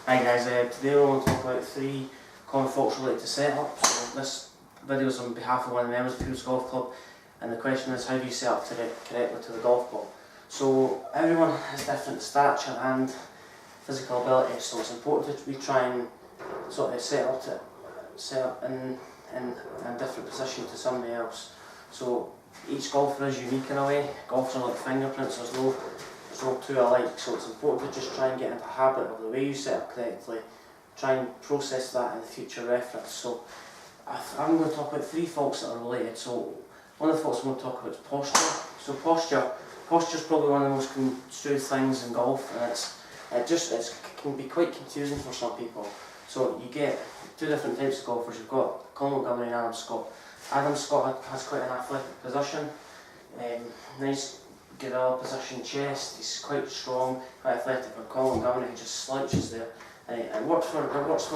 Hi guys, today we're going to talk about 3 common faults related to setup. So this video is on behalf of one of the members of People's Golf Club, and the question is, how do you set up correctly to the golf ball? So everyone has different stature and physical ability, so it's important that we try and sort of set up in a different position to somebody else. So each golfer is unique in a way. Golfers are like fingerprints, there's no two alike, so it's important to just try and get into the habit of the way you set up correctly, try and process that in future reference. So I'm going to talk about 3 faults that are related. So one of the faults I'm going to talk about is posture. So posture is probably one of the most construed things in golf, and it can be quite confusing for some people. So you get 2 different types of golfers. You've got Colin Montgomery and Adam Scott. Adam Scott has quite an athletic position, nice gorilla position chest, he's quite strong, quite athletic, and Colin Montgomery he just slouches there. It works for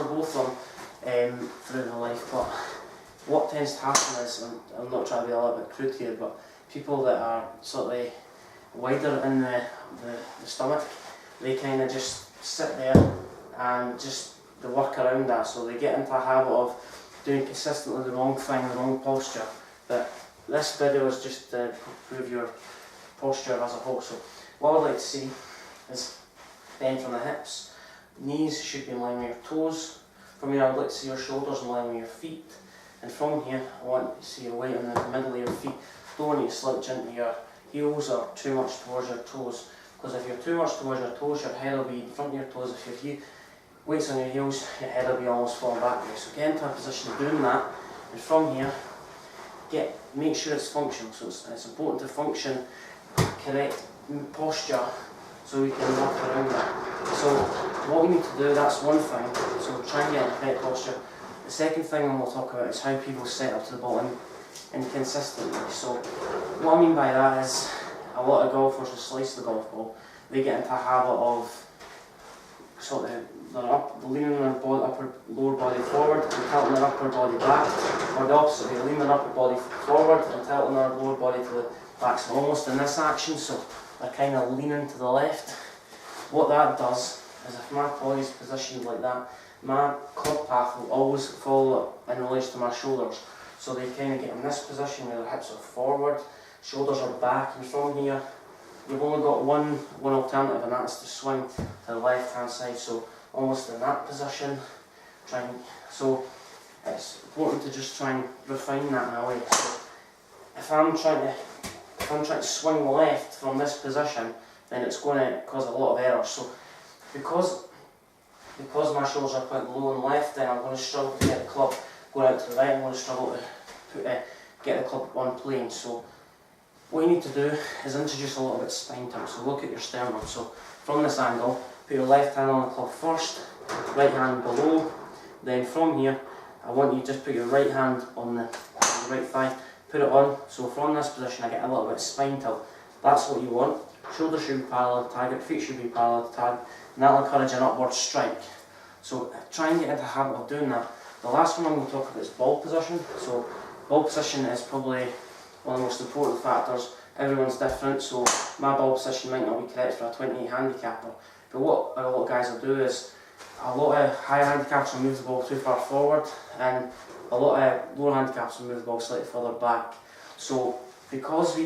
both of them through their life, but what tends to happen is, and I'm not trying to be a little bit crude here, but people that are slightly wider in the stomach, they kind of just sit there and just they work around that, so they get into a habit of doing consistently the wrong thing, the wrong posture. But this video is just to improve your posture as a whole. So what I'd like to see is bend from the hips, knees should be in line with your toes. From here I would like to see your shoulders in line with your feet, and from here I want to see your weight in the middle of your feet. Don't want you to slouch into your heels or too much towards your toes, because if you're too much towards your toes, your head will be in front of your toes. If your weight's on your heels, your head will be almost falling backwards. So get into a position of doing that, and from here make sure it's functional. So it's important to function correct posture so we can work around that. So what we need to do, that's one thing, so try and get in the correct posture. The second thing we'll talk about is how people set up to the ball inconsistently. So what I mean by that is, a lot of golfers who slice the golf ball, they get into a habit of sort of they're leaning their lower body forward and tilting their upper body back, or the opposite, they lean their upper body forward and tilting their lower body to the back. So almost in this action, so they're kind of leaning to the left. What that does is, if my body's positioned like that, my club path will always fall in relation to my shoulders. So they kind of get in this position where their hips are forward, shoulders are back, and from here you've only got one alternative, and that's to swing to the left hand side. So almost in that position, so it's important to just try and refine that in a way. So if I'm trying to swing left from this position, then it's going to cause a lot of errors. So because my shoulders are quite low and left, then I'm going to struggle to get the club going out to the right. I'm going to struggle to get the club on plane. So what you need to do is introduce a little bit of spine tilt. So look at your sternum. So from this angle, put your left hand on the club first, right hand below. Then from here, I want you to just put your right hand on the right thigh, put it on. So from this position, I get a little bit of spine tilt. That's what you want. Shoulders should be parallel to target, feet should be parallel to target, and that'll encourage an upward strike. So try and get into the habit of doing that. The last one I'm going to talk about is ball position. So ball position is probably one of the most important factors. Everyone's different, so my ball position might not be correct for a 28 handicapper. But what a lot of guys will do is, a lot of high handicaps will move the ball too far forward, and a lot of lower handicaps will move the ball slightly further back. So because the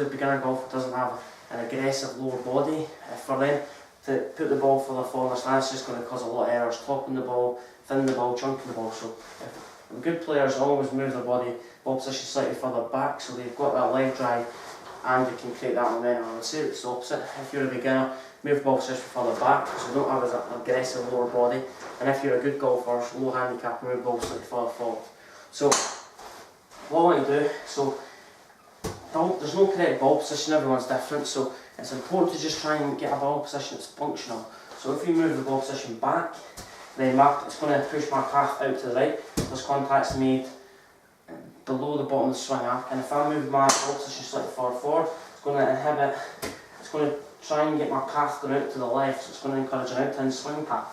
beginner golfer doesn't have an aggressive lower body, for them to put the ball further forward, that's just going to cause a lot of errors, topping the ball, thinning the ball, chunking the ball. So the good players always move their ball position slightly further back, so they've got that leg drive and they can create that momentum. I would say it's the opposite. If you're a beginner, move ball position further back, so you don't have an aggressive lower body. And if you're a good golfer, low handicap, move ball slightly further forward. So what I want to do, so there's no correct ball position, everyone's different, so it's important to just try and get a ball position that's functional. So if you move the ball position back, then it's going to push my path out to the right. There's contacts made below the bottom of the swing arc, and if I move my ball position slightly further forward, it's going to try and get my path going out to the left, so it's going to encourage an out-in swing path.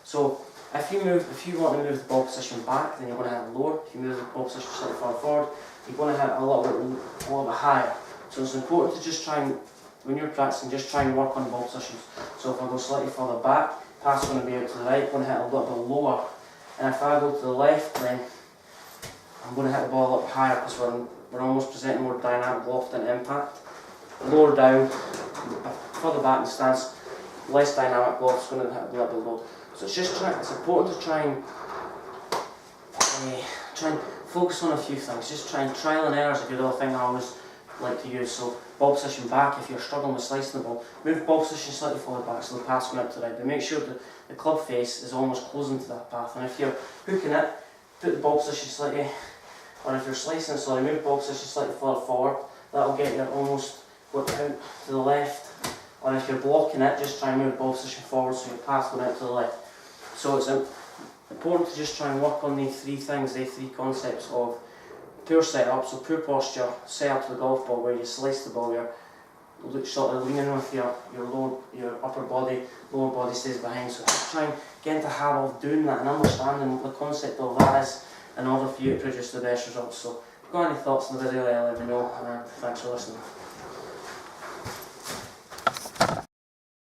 So if you want to move the ball position back, then you're going to hit lower. If you move the ball position slightly further forward, you're going to hit a little bit higher. So it's important to just try and, when you're practicing, just try and work on ball positions. So if I go slightly further back, pass going to be out to the right, going to hit a little bit lower. And if I go to the left, then I'm going to hit the ball a little higher because we're almost presenting more dynamic loft and impact. Lower down, further back in the stance, less dynamic loft, it's going to hit a little bit low. So it's important to try and focus on a few things. Just try and trial and error is a good other thing I always like to use. So ball position back, if you're struggling with slicing the ball, move ball position slightly forward back so the pass going out to the right, but make sure that the club face is almost closing to that path. And if you're hooking it, put the ball position slightly, or if you're slicing, sorry, move ball position slightly further forward. That'll get you almost out to the left. Or if you're blocking it, just try and move ball position forward so your path going out to the left. So it's important to just try and work on these three things, these three concepts of poor setup, so poor posture, set up to the golf ball where you slice the ball, you're sort of leaning with your upper body, lower body stays behind. So just try and get into the habit of doing that and understanding what the concept of that is in order for you to produce the best results. So if you've got any thoughts on the video, let me know, and thanks for listening.